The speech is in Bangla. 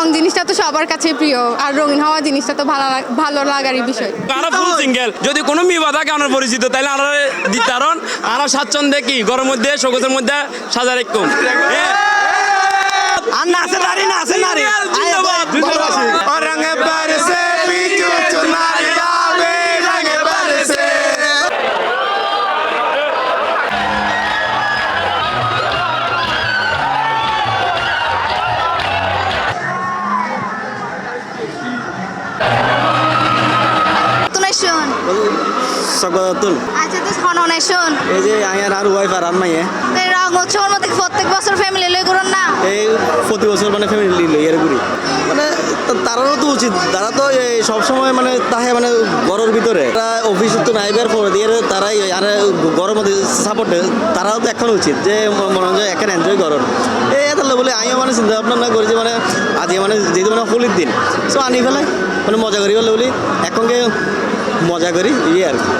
রং জিনিসটা তো সবার কাছে প্রিয়, আর রঙিন হওয়া জিনিসটা তো ভালো লাগারই বিষয়। আমরা ফুল সিঙ্গেল, যদি কোনো মেয়ে থাকে আমার পরিচিত তাহলে আমরা দিতারণ আমরা স্বাচ্ছন্দ্যে কি ঘরের মধ্যে শোকের মধ্যে সাজা রাখুম। আর নাচে নারী নাচে নারী रंग बरसे बीजू चुनरिया में रंग बरसे শুন সকতুল আচ্ছা তো হননে শুন এই যে আয়ার আর ওয়াইফ আর মাইয়ে এই রং উৎসবের মধ্যে প্রত্যেক বছর ফ্যামিলি লই করুন না এই প্রতি বছর মানে ফ্যামিলি লইয়ার ঘুরি মানে তারারও তো উচিত, তারা তো এই সবসময় মানে তাহে মানে ঘরের ভিতরে তারা অফিস তো নাইবার পরে দিয়ে তারাই আর ঘরের মধ্যে সাপোর্টে তারাও তো এখন উচিত যে মনে হয় এখন এনজয় করার এই তাহলে বলে আমিও মানে চিন্তা ভাবনা না করি যে মানে আজকে মানে যেহেতু মানে হোলির দিন সো আনি ফেলাই মানে মজা করি বলে বলি এখনকে মজা করি ইয়ে আর কি।